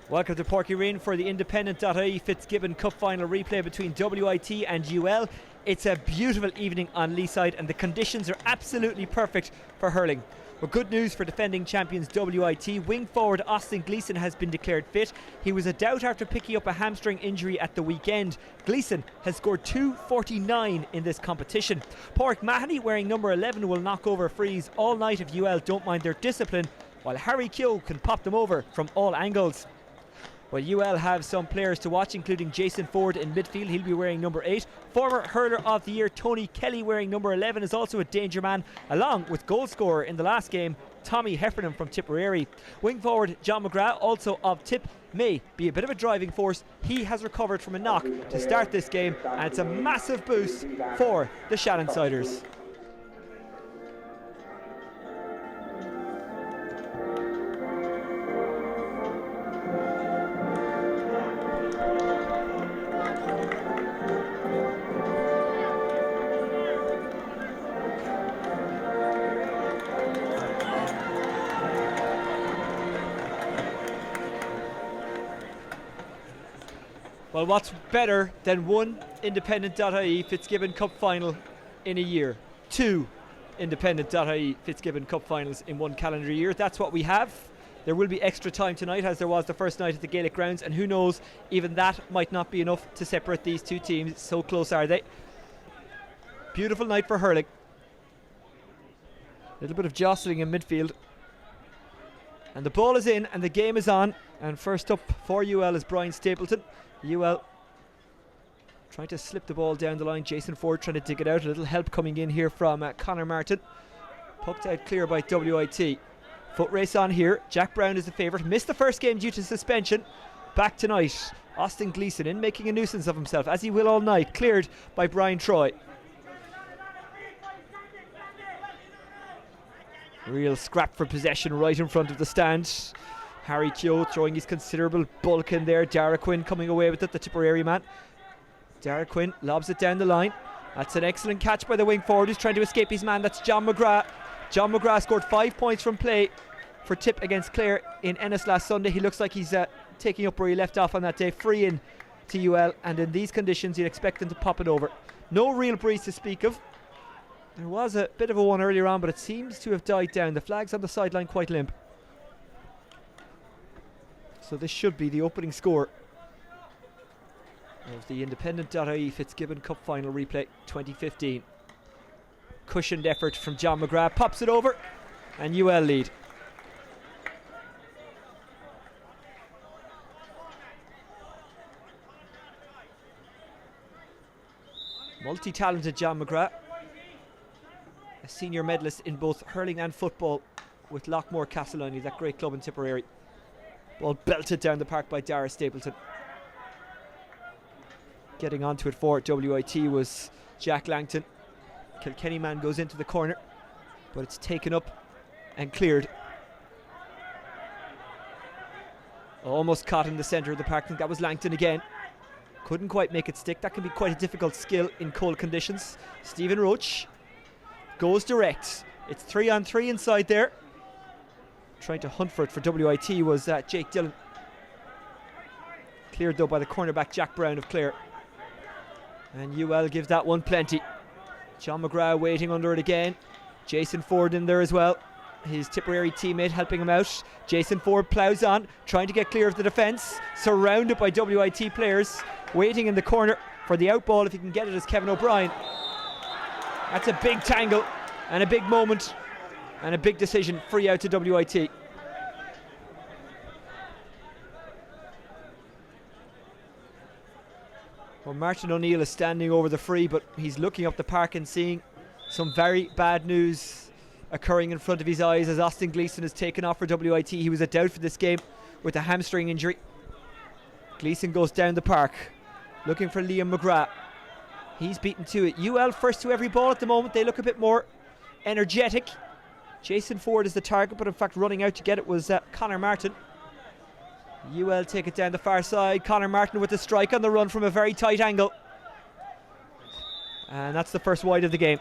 Welcome to Pairc Ui Rinn for the Independent.ie Fitzgibbon Cup Final replay between WIT and UL. It's a beautiful evening on Leeside and the conditions are absolutely perfect for hurling. Well, good news for defending champions WIT. Wing forward Oisin Langan has been declared fit. He was a doubt after picking up a hamstring injury at the weekend. Gleeson has scored 249 in this competition. Pairc Mahoney, wearing number 11, will knock over frees all night if UL don't mind their discipline, while Pairc Ui can pop them over from all angles. Well, UL have some players to watch, including Jason Ford in midfield. He'll be wearing number 8. Former hurler of the year Tony Kelly, wearing number 11, is also a danger man, along with goal scorer in the last game Tommy Heffernan from Tipperary. Wing forward John McGrath, also of Tip, may be a bit of a driving force. He has recovered from a knock to start this game, and it's a massive boost for the Shannonsiders. Well, what's better than one Independent.ie Fitzgibbon Cup Final in a year? Two Independent.ie Fitzgibbon Cup Finals in one calendar year. That's what we have. There will be extra time tonight, as there was the first night at the Gaelic grounds, and who knows, even that might not be enough to separate these two teams. So close are they. Beautiful night for hurling. A little bit of jostling in midfield. And the ball is in and the game is on. And first up for UL is Brian Stapleton. UL trying to slip the ball down the line. Jason Ford trying to dig it out. A little help coming in here from Conor Martin. Poked out clear by WIT. Foot race on here. Jack Brown is the favourite. Missed the first game due to suspension. Back tonight. Oisin Langan in, making a nuisance of himself, as he will all night. Cleared by Brian Troy. Real scrap for possession right in front of the stand. Pairc Ui throwing his considerable bulk in there. Pairc Quinn coming away with it, the Tipperary man. Pairc Quinn lobs it down the line. That's an excellent catch by the wing forward who's trying to escape his man. That's John McGrath. John McGrath scored 5 points from play for Tip against Clare in Ennis last Sunday. He looks like he's taking up where he left off on that day, free in to UL, and in these conditions you'd expect him to pop it over. No real breeze to speak of. There was a bit of a one earlier on, but it seems to have died down. The flag's on the sideline quite limp. So this should be the opening score of the Independent.ie Fitzgibbon Cup Final replay 2015. Cushioned effort from John McGrath, pops it over, and UL lead. Multi-talented John McGrath, a senior medalist in both hurling and football with Lockmore Castleiney, that great club in Tipperary. Ball belted down the park by Dara Stapleton. Getting onto it for WIT was Jack Langton. Kilkenny man goes into the corner, but it's taken up and cleared. Almost caught in the centre of the park. I think that was Langton again. Couldn't quite make it stick. That can be quite a difficult skill in cold conditions. Stephen Roach goes direct. It's 3-on-3 inside there. Trying to hunt for it for WIT was Jake Dillon. Cleared though by the cornerback Jack Brown of Clare. And UL give that one plenty. John McGrath waiting under it again. Jason Ford in there as well. His Tipperary teammate helping him out. Jason Ford ploughs on, trying to get clear of the defence. Surrounded by WIT players. Waiting in the corner for the out ball if he can get it as Kevin O'Brien. That's a big tangle and a big moment. And a big decision, free out to WIT. Well, Martin O'Neill is standing over the free, but he's looking up the park and seeing some very bad news occurring in front of his eyes as Oisin Langan is taken off for WIT. He was a doubt for this game with a hamstring injury. Gleeson goes down the park, looking for Liam McGrath. He's beaten to it. UL first to every ball at the moment. They look a bit more energetic. Jason Ford is the target, but in fact running out to get it was Conor Martin. UL take it down the far side. Conor Martin with the strike on the run from a very tight angle. And that's the first wide of the game.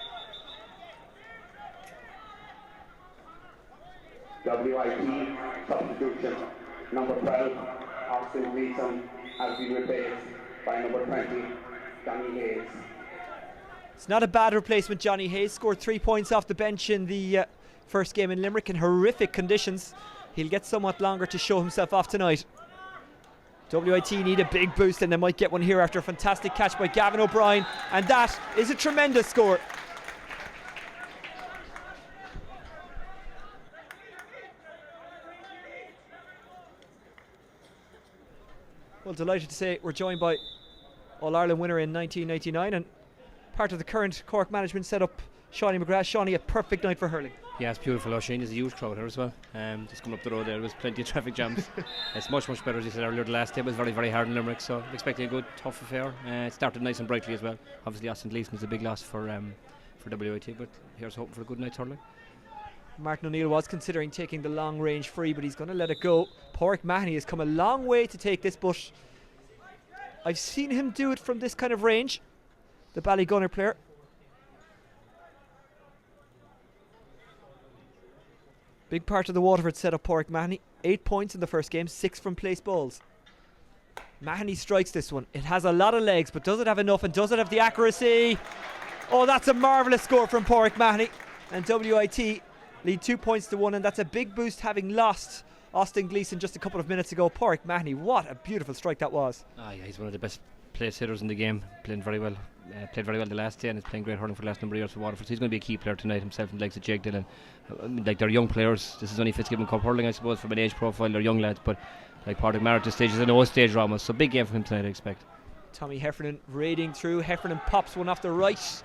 WIT substitution number 12, Austin Gleeson has been replaced by number 20, Johnny Hayes. It's not a bad replacement. Johnny Hayes scored 3 points off the bench in the first game in Limerick in horrific conditions. He'll get somewhat longer to show himself off tonight. WIT need a big boost, and they might get one here after a fantastic catch by Gavin O'Brien, and that is a tremendous score. Well, delighted to say we're joined by All-Ireland winner in 1999 and part of the current Cork management setup, Seanie McGrath. Seanie, a perfect night for hurling. Yeah, it's beautiful. Oisin, there's a huge crowd here as well. Just coming up the road there was plenty of traffic jams. It's much better, as you said earlier. The last day was very hard in Limerick, so expecting a good, tough affair. It started nice and brightly as well. Obviously, Austin Gleeson is a big loss for WIT, but here's hoping for a good night's hurling. Martin O'Neill was considering taking the long range free, but he's going to let it go. Pairc Mahoney has come a long way to take this, but I've seen him do it from this kind of range, the Ballygunner player. Big part of the Waterford setup, Pairc Mahoney. 8 points in the first game, 6 from place balls. Mahoney strikes this one. It has a lot of legs, but does it have enough, and does it have the accuracy? Oh, that's a marvellous score from Pairc Mahoney. And WIT lead 2 points to 1, and that's a big boost, having lost Austin Gleeson just a couple of minutes ago. Pairc Mahoney, what a beautiful strike that was. Yeah, he's one of the best place hitters in the game, playing very well. Played very well the last day, and is playing great hurling for the last number of years for Waterford. So he's going to be a key player tonight himself, and the likes of Jake Dillon. Like, they're young players. This is only Fitzgibbon Cup hurling, I suppose, from an age profile. They're young lads, but like Padraig Maher at this stage is an old stage almost. So big game for him tonight, I expect. Tommy Heffernan raiding through. Heffernan pops one off the right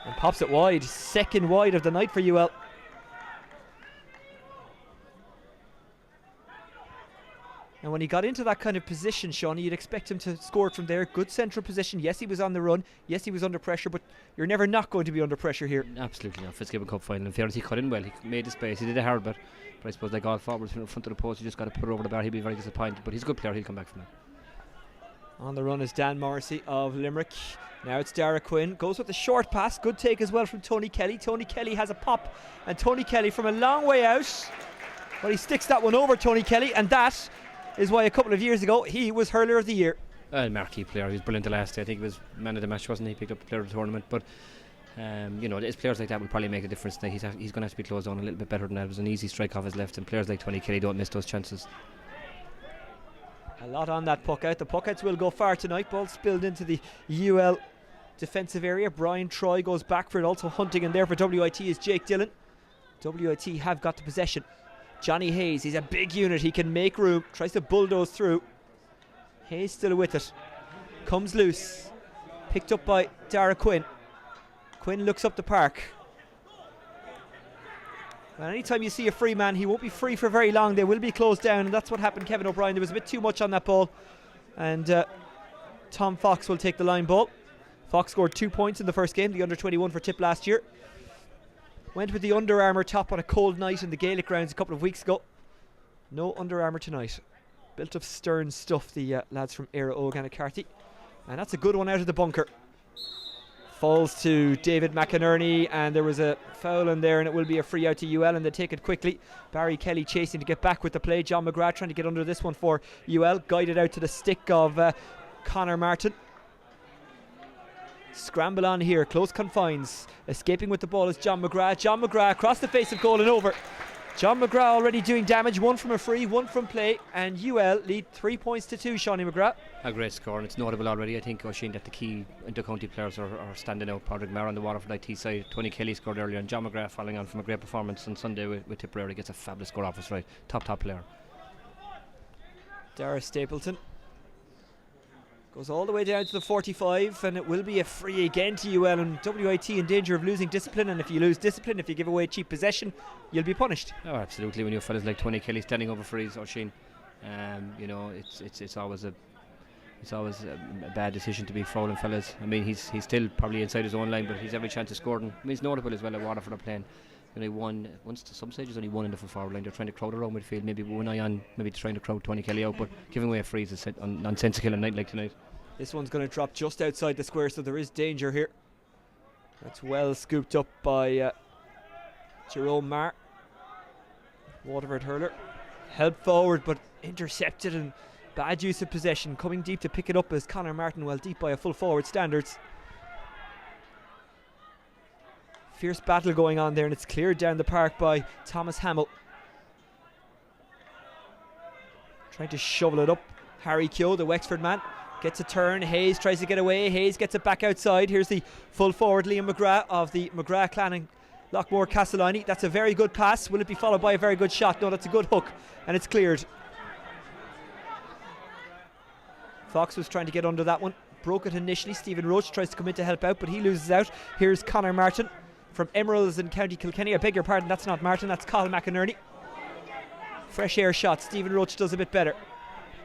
and pops it wide. Second wide of the night for UL. And when he got into that kind of position, Seanie, you'd expect him to score it from there. Good central position. Yes, he was on the run. Yes, he was under pressure, but you're never not going to be under pressure here. Absolutely not. Fitzgibbon Cup final. In fairness, he cut in well. He made the space. He did a hard bit. But I suppose, like all forwards in front of the post, you just got to put it over the bar. He'd be very disappointed. But he's a good player. He'll come back from that. On the run is Dan Morrissey of Limerick. Now it's Dara Quinn. Goes with the short pass. Good take as well from Tony Kelly. Tony Kelly has a pop. And Tony Kelly from a long way out. Well, he sticks that one over, Tony Kelly. And that is why a couple of years ago he was Hurler of the Year. Marquee player. He was brilliant the last day. I think he was man of the match, wasn't he? He picked up the player of the tournament. But it's players like that will probably make a difference. He's going to have to be closed on a little bit better than that. It was an easy strike off his left, and players like Tony Kelly don't miss those chances. A lot on that puck out. The puck outs will go far tonight. Ball spilled into the UL defensive area. Brian Troy goes back for it. Also hunting in there for WIT is Jake Dillon. WIT have got the possession. Johnny Hayes, he's a big unit. He can make room. Tries to bulldoze through. Hayes still with it. Comes loose. Picked up by Dara Quinn. Quinn looks up the park. And anytime you see a free man, he won't be free for very long. They will be closed down, and that's what happened. Kevin O'Brien, there was a bit too much on that ball, and Tom Fox will take the line ball. Fox scored 2 points in the first game, the under-21 for Tip last year. Went with the Under Armour top on a cold night in the Gaelic grounds a couple of weeks ago. No Under Armour tonight. Built of stern stuff, the lads from Éire Óg and Carthy. And that's a good one out of the bunker. Falls to David McInerney, and there was a foul in there, and it will be a free out to UL, and they take it quickly. Barry Kelly chasing to get back with the play. John McGrath trying to get under this one for UL. Guided out to the stick of Conor Martin. Scramble on here, close confines. Escaping with the ball is John McGrath. John McGrath across the face of goal and over. John McGrath already doing damage. 1 from a free, 1 from play, and UL lead 3 points to 2. Seanie McGrath. A great score, and it's notable already. I think, Oisin, that the key inter-county players are standing out. Padraig Maher on the Waterford IT side. Tony Kelly scored earlier, and John McGrath following on from a great performance on Sunday with Tipperary. Gets a fabulous score off his right. Top player. Dara Stapleton goes all the way down to the 45, and it will be a free again to UL, and WIT in danger of losing discipline. And if you lose discipline, if you give away cheap possession, you'll be punished. Oh, absolutely. When you have fellas like Tony Kelly standing over frees, Oisin, it's always a bad decision to be fouling fellas. I mean, he's still probably inside his own line, but he's every chance of scoring. I mean, it's notable as well at Waterford are playing. Only one, once to some stages, only one in the full forward line. They're trying to crowd around midfield, maybe one eye on, maybe trying to crowd Tony Kelly out, but giving away frees is nonsensical a night like tonight. This one's going to drop just outside the square, so there is danger here. That's well scooped up by Jerome Marr. Waterford hurler. Helped forward, but intercepted, and Bad use of possession. Coming deep to pick it up as Conor Martin, well deep by a full forward standards. Fierce battle going on there, and it's cleared down the park by Thomas Hamill. Trying to shovel it up. Harry Keogh, the Wexford man, gets a turn. Hayes tries to get away. Hayes gets it back outside. Here's the full forward Liam McGrath of the McGrath clan in Lockmore Castellani. That's a very good pass. Will it be followed by a very good shot? No, that's a good hook, and it's cleared. Fox was trying to get under that one. Broke it initially. Stephen Roach tries to come in to help out, but he loses out. Here's Conor Martin from Emeralds in County Kilkenny. I beg your pardon, that's not Martin, that's Colin McInerney. Fresh air shot. Stephen Roach does a bit better.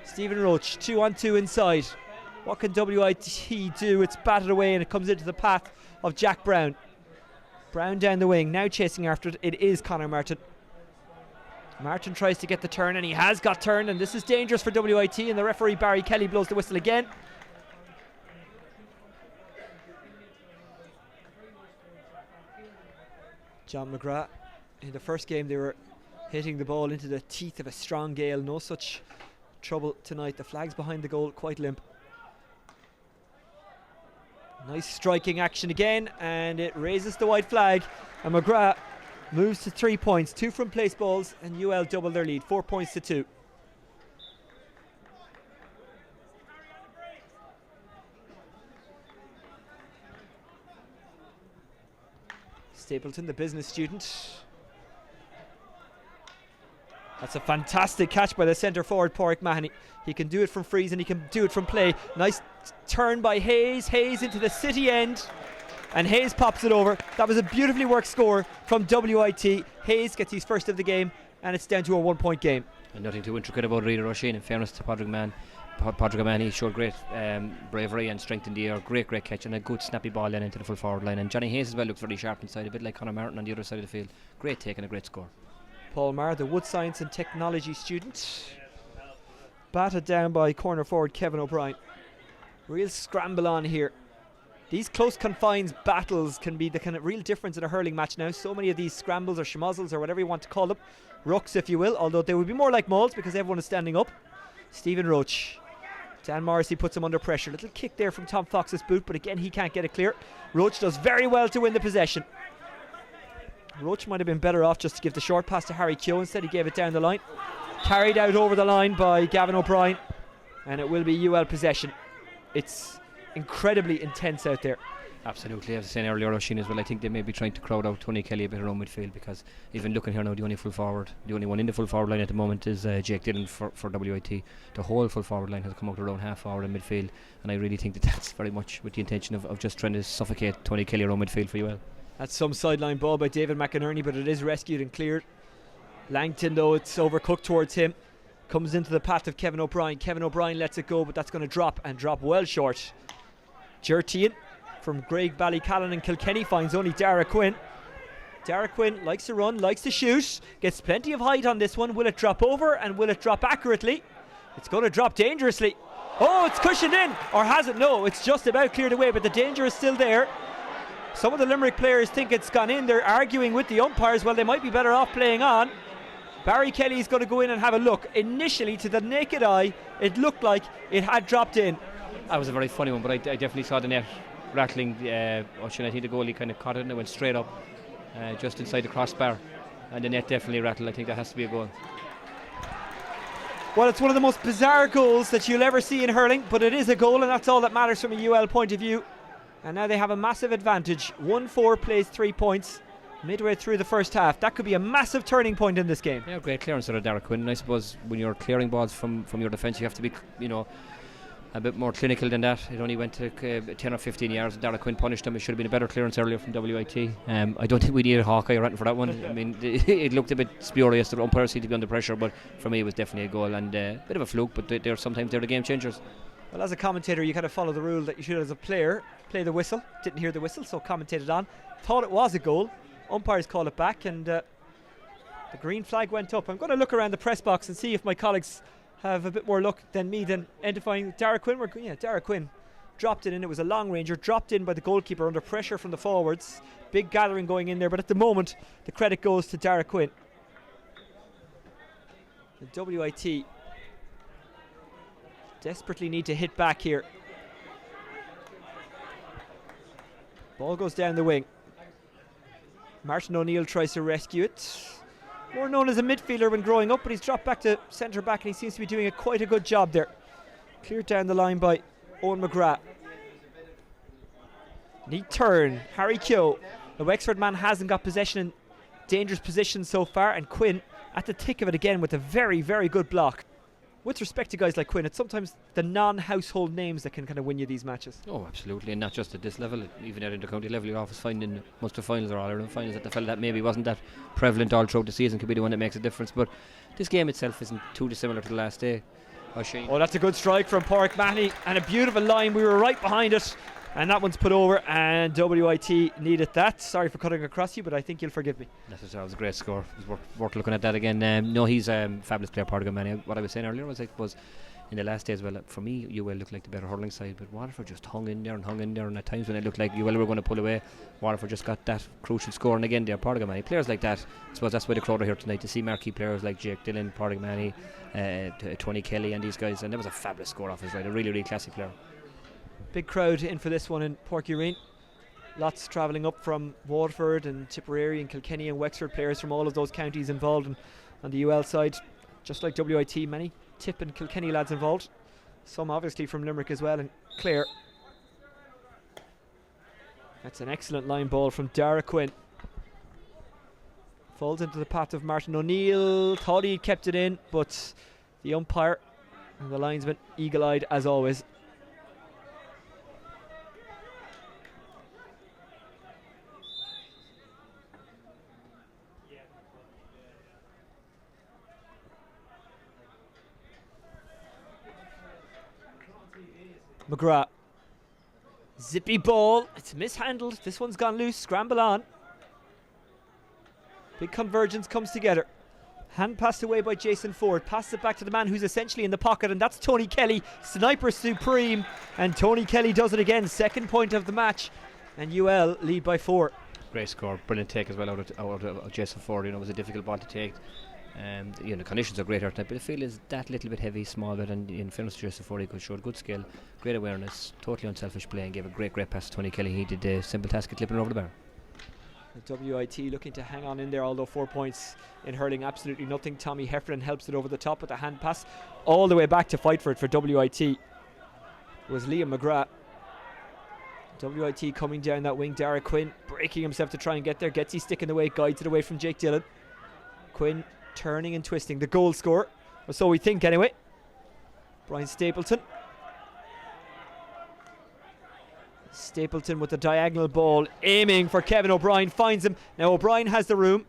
Stephen Roach, 2-on-2 inside. What can WIT do? It's batted away and it comes into the path of Jack Brown. Brown down the wing, now chasing after it. It is Conor Martin. Martin tries to get the turn, and he has got turned, and this is dangerous for WIT, and the referee Barry Kelly blows the whistle again. John McGrath, in the first game they were hitting the ball into the teeth of a strong gale. No such trouble tonight. The flag's behind the goal, quite limp. Nice striking action again, and it raises the white flag, and McGrath moves to 3 points, 2 from place balls, and UL double their lead, 4 points to 2. Stapleton, the business student. That's a fantastic catch by the centre forward, Pairc Mahoney. He can do it from freeze and he can do it from play. Nice turn by Hayes. Hayes into the city end. And Hayes pops it over. That was a beautifully worked score from WIT. Hayes gets his first of the game, and it's down to a 1 point game. And nothing too intricate about Rita Roisin. In fairness to Padraig O'Mahony, showed great bravery and strength in the air. Great catch, and a good snappy ball then into the full forward line. And Johnny Hayes as well looks very sharp inside, a bit like Conor Martin on the other side of the field. Great take and a great score. Paul Maher, the Wood Science and Technology student, batted down by corner forward Kevin O'Brien. Real scramble on here. These close confines battles can be the kind of real difference in a hurling match now. So many of these scrambles or schmozzles or whatever you want to call them, rucks if you will, although they would be more like mauls because everyone is standing up. Stephen Roach. Dan Morrissey puts him under pressure. Little kick there from Tom Fox's boot, but again he can't get it clear. Roach does very well to win the possession. Roach might have been better off just to give the short pass to Harry Keogh. Instead he gave it down the line. Carried out over the line by Gavin O'Brien, and it will be UL possession. It's incredibly intense out there. Absolutely, as I was saying earlier, Roisin as well. I think they may be trying to crowd out Tony Kelly a bit around midfield, because even looking here now, the only one in the full forward line at the moment is Jake Dillon for WIT. The whole full forward line has come out around half forward in midfield, and I really think that's very much with the intention of just trying to suffocate Tony Kelly around midfield for UL. That's some sideline ball by David McInerney, but it is rescued and cleared. Langton, though, it's overcooked towards him. Comes into the path of Kevin O'Brien. Kevin O'Brien lets it go, but that's going to drop well short. Gertian from Greg Ballycallan and Kilkenny finds only Dara Quinn. Dara Quinn likes to run, likes to shoot, gets plenty of height on this one. Will it drop over, and will it drop accurately? It's going to drop dangerously. Oh, it's cushioned in, or has it? No, it's just about cleared away, but the danger is still there. Some of the Limerick players think it's gone in. They're arguing with the umpires. Well, they might be better off playing on. Barry Kelly's going to go in and have a look. Initially, to the naked eye, it looked like it had dropped in. That was a very funny one, but I definitely saw the net rattling. Oisin, I think the goalie kind of caught it and it went straight up just inside the crossbar, and the net definitely rattled. I think that has to be a goal. Well, it's one of the most bizarre goals that you'll ever see in hurling, but it is a goal, and that's all that matters from a UL point of view. And now they have a massive advantage. 1-4 plays 3 points midway through the first half. That could be a massive turning point in this game. Yeah, great clearance out of Dara Quinn. And I suppose when you're clearing balls from your defence, you have to be, a bit more clinical than that. It only went to 10 or 15 yards. Dara Quinn punished him. It should have been a better clearance earlier from WIT. I don't think we needed Hawkeye or anything for that one. I mean, it looked a bit spurious. The umpires seemed to be under pressure, but for me it was definitely a goal, and a bit of a fluke, but sometimes they're the game changers. Well, as a commentator, you kind of follow the rule that you should, as a player, play the whistle. Didn't hear the whistle, so commentated on. Thought it was a goal. Umpires call it back, and the green flag went up. I'm going to look around the press box and see if my colleagues have a bit more luck than me than identifying Dara Quinn. Dara Quinn dropped it in. It was a long ranger, dropped in by the goalkeeper under pressure from the forwards. Big gathering going in there, but at the moment, the credit goes to Dara Quinn. The WIT desperately need to hit back here. Ball goes down the wing. Martin O'Neill tries to rescue it. More known as a midfielder when growing up, but he's dropped back to centre back and he seems to be doing quite a good job there. Cleared down the line by Owen McGrath. Neat turn, Harry Keogh. The Wexford man hasn't got possession in dangerous position so far, and Quinn at the thick of it again with a very, very good block. With respect to guys like Quinn, it's sometimes the non-household names that can kind of win you these matches. Oh, absolutely, and not just at this level, even at intercounty level. You're always finding Munster finals or All-Ireland finals that the fella that maybe wasn't that prevalent all throughout the season could be the one that makes a difference. But this game itself isn't too dissimilar to the last day. Oh, that's a good strike from Pairc Mahoney and a beautiful line. We were right behind it, and that one's put over, and WIT needed that. Sorry for cutting across you, but I think you'll forgive me. That was a great score. It was worth looking at that again. No, he's a fabulous player, Pairc Mahoney. What I was saying earlier was in the last day as well, for me, UL looked like the better hurling side, but Waterford just hung in there, and at times when it looked like UL were going to pull away, Waterford just got that crucial score. And again, there, Pairc Mahoney, players like that, I suppose that's why the crowd are here tonight, to see marquee players like Jake Dillon, Pairc Mahoney, Tony Kelly and these guys, and that was a fabulous score off his right, a really, really classy player. Big crowd in for this one in Pairc Ui Rinn. Lots travelling up from Waterford and Tipperary and Kilkenny and Wexford, players from all of those counties involved on the UL side. Just like WIT, many Tip and Kilkenny lads involved. Some obviously from Limerick as well, and Clare. That's an excellent line ball from Dara Quinn. Falls into the path of Martin O'Neill. Thought he'd kept it in, but the umpire and the linesman eagle-eyed as always. McGrath. Zippy ball. It's mishandled. This one's gone loose. Scramble on. Big convergence comes together. Hand passed away by Jason Ford. Passes it back to the man who's essentially in the pocket, and that's Tony Kelly. Sniper supreme. And Tony Kelly does it again. Second point of the match. And UL lead by 4. Great score. Brilliant take as well out of Jason Ford. You know, it was a difficult ball to take. The conditions are great here tonight, but the field is that little bit heavy, small bit, and in fairness to Jason Ford, he showed good skill, great awareness, totally unselfish play, and gave a great pass to Tony Kelly. He did a simple task of clipping it over the bar. The WIT looking to hang on in there, although 4 points in hurling, absolutely nothing. Tommy Heffernan helps it over the top with a hand pass all the way back to fight for it for WIT. It was Liam McGrath. WIT coming down that wing. Dara Quinn breaking himself to try and get there. Gets his stick in the way, guides it away from Jake Dillon. Quinn turning and twisting. The goal score, or so we think anyway. Brian Stapleton. Stapleton with the diagonal ball, aiming for Kevin O'Brien, finds him. Now O'Brien has the room.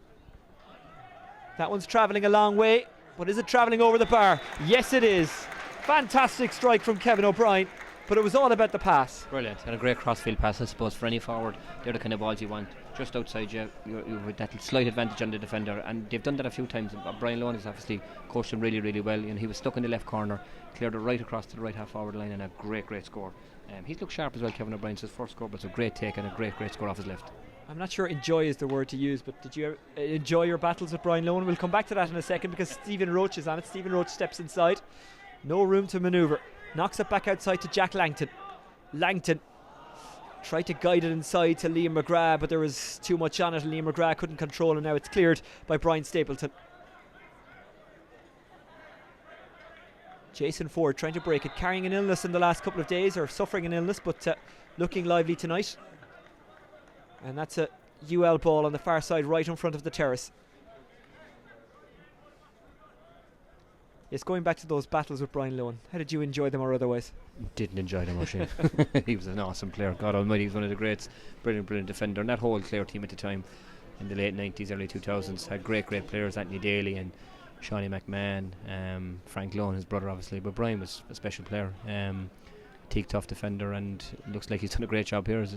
That one's travelling a long way, but is it travelling over the bar? Yes, it is. Fantastic strike from Kevin O'Brien, but it was all about the pass. Brilliant, and a great crossfield pass, I suppose, for any forward. They're the kind of balls you want. Just outside you with that slight advantage on the defender, and they've done that a few times. Brian Lohan has obviously coached him really, really well, and he was stuck in the left corner, cleared it right across to the right half forward line, and a great score. He's looked sharp as well, Kevin O'Brien's first score, but it's a great take and a great score off his left. I'm not sure enjoy is the word to use, but did you enjoy your battles with Brian Lohan? We'll come back to that in a second because Stephen Roach is on it. Stephen Roach steps inside, no room to manoeuvre, knocks it back outside to Jack Langton. Langton tried to guide it inside to Liam McGrath, but there was too much on it and Liam McGrath couldn't control, and now it's cleared by Brian Stapleton. Jason Ford trying to break it, carrying an illness in the last couple of days, or suffering an illness, but looking lively tonight. And that's a UL ball on the far side, right in front of the terrace. Yes, going back to those battles with Brian Lohan, how did you enjoy them or otherwise? Didn't enjoy them, O'Shea. He was an awesome player, God almighty. He was one of the greats, brilliant defender. And that whole Clare team at the time, in the late 90s, early 2000s, had great players, Anthony Daly and Seanie McGrath, Frank Lohan, his brother obviously, but Brian was a special player, tough defender, and looks like he's done a great job here.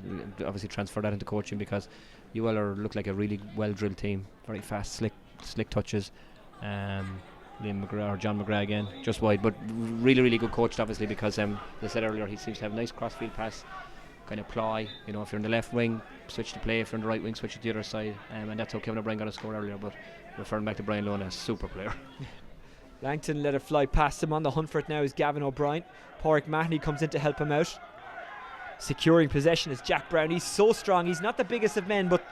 Obviously transfer that into coaching, because UL look like a really well drilled team, very fast, slick touches. Liam McGrath or John McGrath again, just wide, but really good coached obviously, because as I said earlier, he seems to have a nice crossfield pass, kind of ploy. You know, if you're in the left wing, switch to play. If you're in the right wing, switch to the other side, and that's how Kevin O'Brien got a score earlier. But referring back to Brian Lohan, a super player. Langton let it fly past him. On the hunt for it now is Gavin O'Brien. Pairc Mahoney comes in to help him out. Securing possession is Jack Brown. He's so strong. He's not the biggest of men, but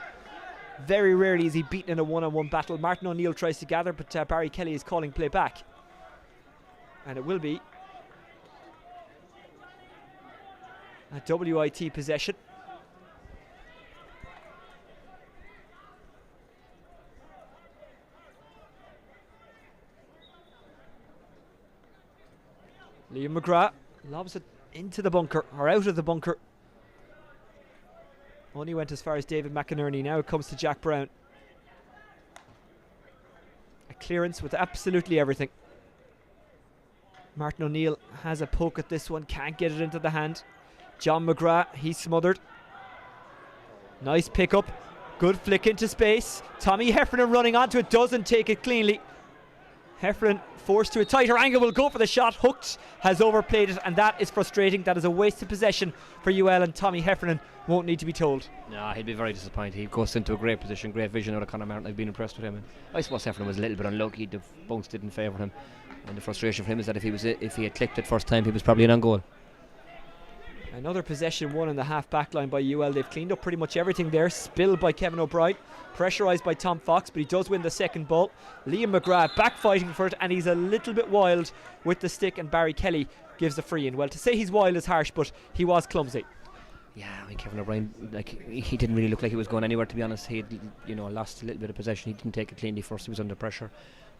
very rarely is he beaten in a one-on-one battle. Martin O'Neill tries to gather, but Barry Kelly is calling play back. And it will be a WIT possession. Liam McGrath lobs it into the bunker, or out of the bunker. Only went as far as David McInerney. Now it comes to Jack Brown. A clearance with absolutely everything. Martin O'Neill has a poke at this one, can't get it into the hand. John McGrath, he's smothered. Nice pick up, good flick into space. Tommy Heffernan running onto it, doesn't take it cleanly. Heffernan forced to a tighter angle, will go for the shot, hooked, has overplayed it, and that is frustrating. That is a wasted possession for UL, and Tommy Heffernan won't need to be told. No, he'd be very disappointed. He goes into a great position, great vision out of Conor Martin. I've been impressed with him. And I suppose Heffernan was a little bit unlucky. The bounce didn't favour him, and the frustration for him is that if he had clicked it first time, he was probably an on goal. Another possession won in the half back line by UL. They've cleaned up pretty much everything there. Spilled by Kevin O'Brien, pressurised by Tom Fox, but he does win the second ball. Liam McGrath back fighting for it, and he's a little bit wild with the stick, and Barry Kelly gives the free in. Well, to say he's wild is harsh, but he was clumsy. Yeah, I mean, Kevin O'Brien, he didn't really look like he was going anywhere, to be honest. He had, lost a little bit of possession. He didn't take it cleanly first. He was under pressure,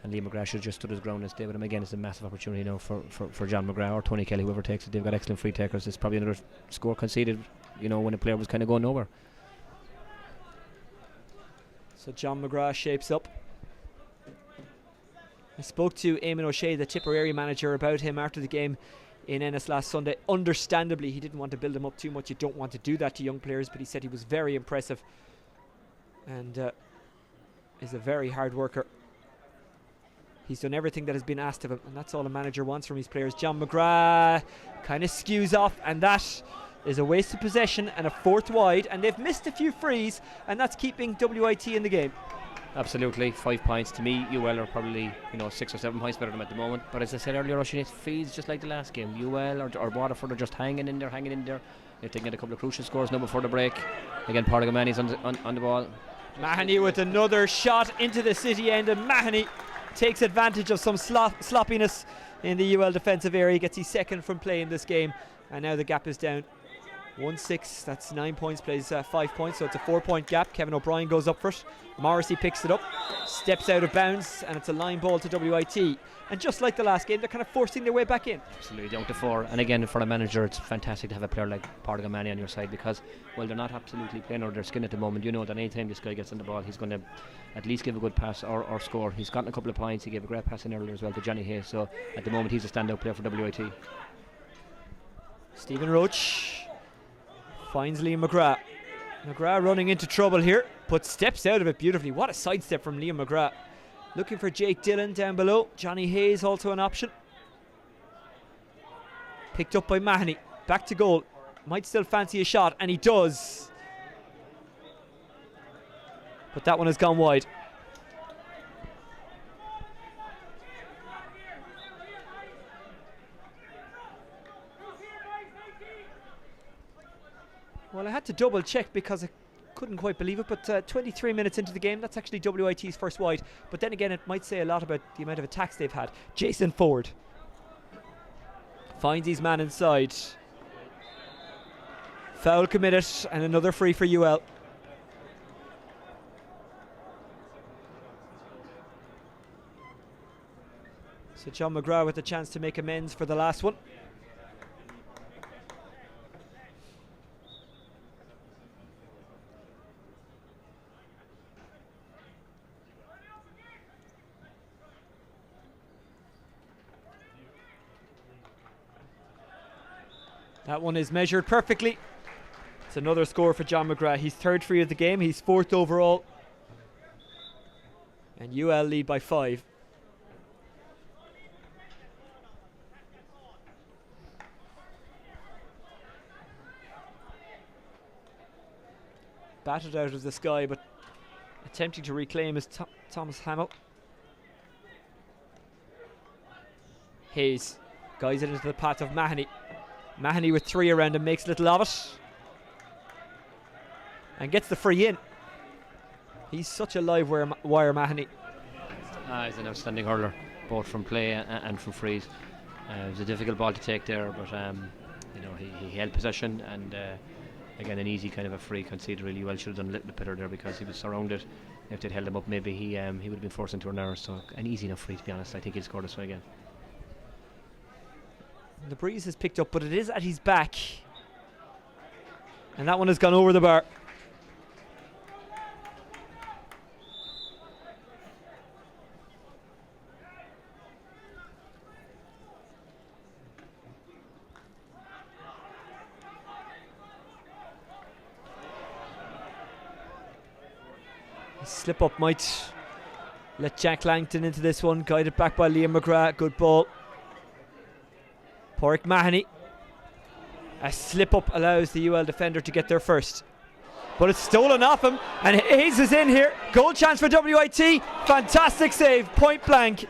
and Liam McGrath should have just stood his ground and stayed with him. Again, it's a massive opportunity now for John McGrath or Tony Kelly, whoever takes it. They've got excellent free takers. It's probably another score conceded, when a player was kind of going nowhere. So John McGrath shapes up. I spoke to Eamon O'Shea, the Tipperary manager, about him after the game in Ennis last Sunday. Understandably, he didn't want to build him up too much. You don't want to do that to young players, but he said he was very impressive and is a very hard worker. He's done everything that has been asked of him, and that's all a manager wants from his players. John McGrath kind of skews off, and that is a wasted possession and a fourth wide, and they've missed a few frees, and that's keeping WIT in the game. Absolutely, 5 points. To me, UL are probably 6 or 7 points better than them at the moment. But as I said earlier, Oisin, it feels just like the last game. UL or Waterford are just hanging in there. If they can get a couple of crucial scores now before the break. Again, Pairc Mahoney's on the ball. Mahoney with another shot into the city end, and Mahoney takes advantage of some sloppiness in the UL defensive area. He gets his second from play in this game, and now the gap is down 1-6. That's 9 points, plays 5 points, so it's a 4-point gap. Kevin O'Brien goes up for it. Morrissey picks it up, steps out of bounds, and it's a line ball to WIT. And just like the last game, they're kind of forcing their way back in. Absolutely, down to 4. And again, for a manager, it's fantastic to have a player like Pairc Mahoney on your side, because, well, they're not absolutely playing out their skin at the moment. You know that anytime this guy gets on the ball, he's going to at least give a good pass or score. He's gotten a couple of points. He gave a great pass in earlier as well to Johnny Hayes. So at the moment, he's a standout player for WIT. Stephen Roach finds Liam McGrath. McGrath running into trouble here, but steps out of it beautifully. What a sidestep from Liam McGrath. Looking for Jake Dillon down below. Johnny Hayes also an option. Picked up by Mahoney. Back to goal. Might still fancy a shot, and he does. But that one has gone wide. Well, I had to double check because I couldn't quite believe it, but 23 minutes into the game, that's actually WIT's first wide. But then again, it might say a lot about the amount of attacks they've had. Jason Ford finds his man inside. Foul committed, and another free for UL. So John McGrath with the chance to make amends for the last one. That one is measured perfectly. It's another score for John McGrath. He's third free of the game. He's fourth overall. And UL lead by 5. Battered out of the sky, but attempting to reclaim is Thomas Hamill. Hayes guides it into the path of Mahoney. Mahoney with 3 around him makes little of it and gets the free in. He's such a live wire Mahoney. He's an outstanding hurler, both from play and from frees. It was a difficult ball to take there, but he held possession, and again an easy kind of a free conceded really well. Should have done a little bit better there because he was surrounded. If they'd held him up, maybe he would have been forced into an error. So an easy enough free, to be honest. I think he'll score this one again. The breeze has picked up, but it is at his back, and that one has gone over the bar. Slip up might let Jack Langton into this one, guided back by Liam McGrath. Good ball. Pairc Mahoney. A slip up allows the UL defender to get there first, but it's stolen off him, and Hayes is in here. Goal chance for WIT. Fantastic save, point blank.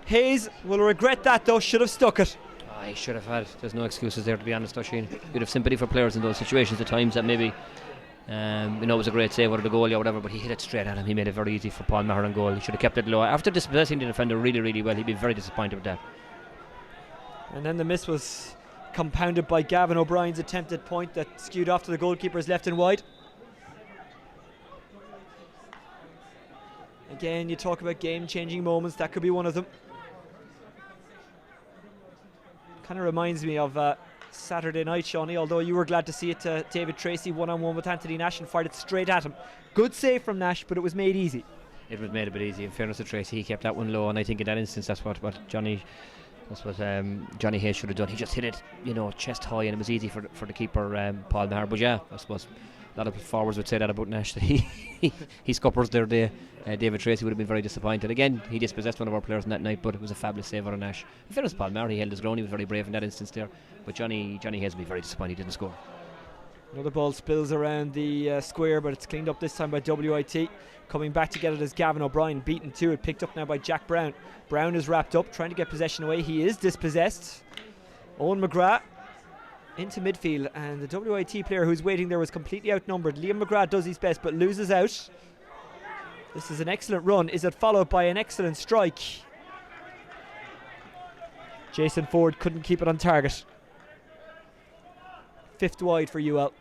Hayes will regret that though, should have stuck it. He should have had. There's no excuses there, to be honest, Oisin. You'd have sympathy for players in those situations at times that maybe it was a great save out of the goalie or whatever, but he hit it straight at him. He made it very easy for Paul Maher on goal. He should have kept it low. After dispossessing the defender really, really well, he'd be very disappointed with that. And then the miss was compounded by Gavin O'Brien's attempted point that skewed off to the goalkeeper's left and wide. Again, you talk about game-changing moments. That could be one of them. Kind of reminds me of Saturday night, Shawnee, although you were glad to see it. David Tracy one-on-one with Anthony Nash and fired it straight at him. Good save from Nash, but it was made easy. It was made a bit easy. In fairness to Tracy, he kept that one low, and I think in that instance that's what Johnny Hayes should have done. He just hit it, chest high, and it was easy for the keeper, Paul Maher. But yeah, I suppose a lot of forwards would say that about Nash, that he scuppers their day. David Tracy would have been very disappointed. Again, he dispossessed one of our players in that night, but it was a fabulous save out of Nash. In fairness to Paul Maher, he held his ground. He was very brave in that instance there. But Johnny Hayes would be very disappointed he didn't score. Another ball spills around the square, but it's cleaned up this time by WIT. Coming back to get it is Gavin O'Brien, beaten to it, picked up now by Jack Brown. Brown is wrapped up, trying to get possession away. He is dispossessed. Owen McGrath into midfield, and the WIT player who's waiting there was completely outnumbered. Liam McGrath does his best but loses out. This is an excellent run. Is it followed by an excellent strike? Jason Ford couldn't keep it on target. 5th wide for UL.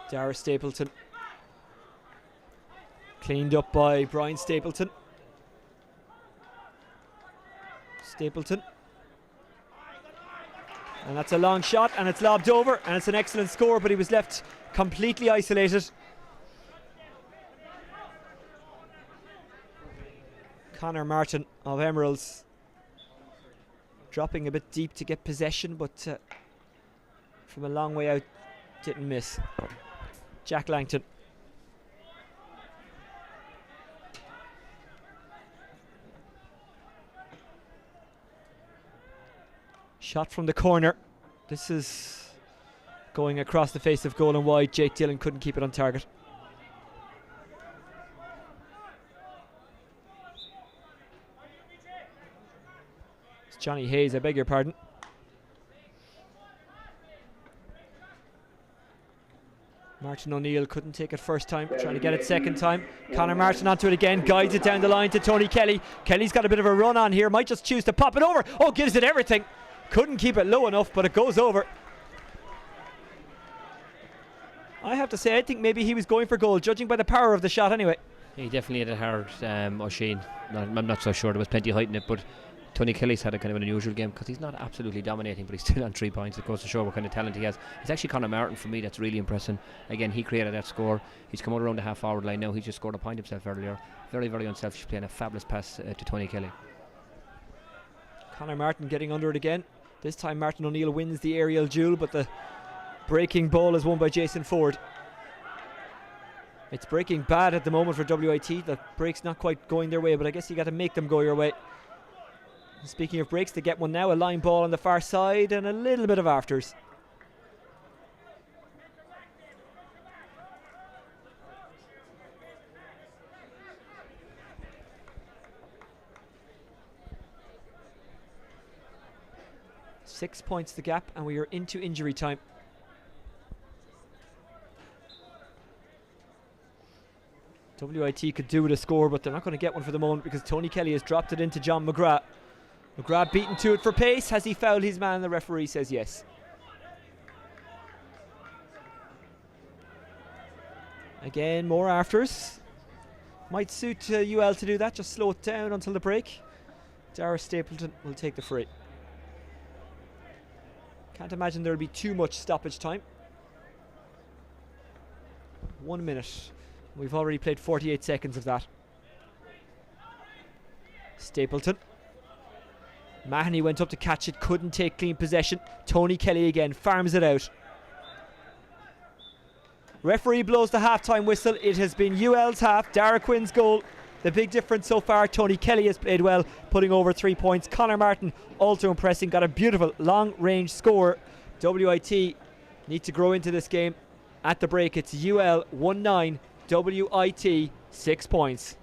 Dara Stapleton. Cleaned up by Brian Stapleton. And that's a long shot, and it's lobbed over, and it's an excellent score, but he was left completely isolated. Conor Martin of Emeralds dropping a bit deep to get possession, but from a long way out didn't miss. Jack Langton. Shot from the corner. This is going across the face of goal and wide. Jake Dillon couldn't keep it on target. It's Johnny Hayes, I beg your pardon. Martin O'Neill couldn't take it first time, trying to get it second time. Conor Martin onto it again, guides it down the line to Tony Kelly. Kelly's got a bit of a run on here, might just choose to pop it over. Oh, gives it everything. Couldn't keep it low enough, but it goes over. I have to say, I think maybe he was going for goal, judging by the power of the shot anyway. He definitely had it hard, Oisin. I'm not so sure, there was plenty of height in it, but Tony Kelly's had a kind of an unusual game because he's not absolutely dominating, but he's still on 3 points. It goes to show what kind of talent he has. It's actually Conor Martin for me that's really impressing. Again, he created that score. He's come out around the half forward line now. He just scored a point himself earlier. Very, very unselfish, playing a fabulous pass to Tony Kelly. Conor Martin getting under it again. This time Martin O'Neill wins the aerial duel, but the breaking ball is won by Jason Ford. It's breaking bad at the moment for WIT. The break's not quite going their way, but I guess you got to make them go your way. Speaking of breaks, they get one now, a line ball on the far side and a little bit of afters. 6 points the gap, and we are into injury time. WIT could do with a score, but they're not going to get one for the moment because Tony Kelly has dropped it into John McGrath. McGrath beaten to it for pace. Has he fouled his man? The referee says yes. Again, more afters. Might suit UL to do that, just slow it down until the break. Dara Stapleton will take the free. Can't imagine there'll be too much stoppage time. 1 minute. We've already played 48 seconds of that. Stapleton. Mahoney went up to catch it, couldn't take clean possession. Tony Kelly again farms it out. Referee blows the half-time whistle. It has been UL's half. Dara Quinn's goal. The big difference so far, Tony Kelly has played well, putting over 3 points. Conor Martin also impressing, got a beautiful long-range score. WIT need to grow into this game. At the break, it's UL 1-9, WIT 6 points.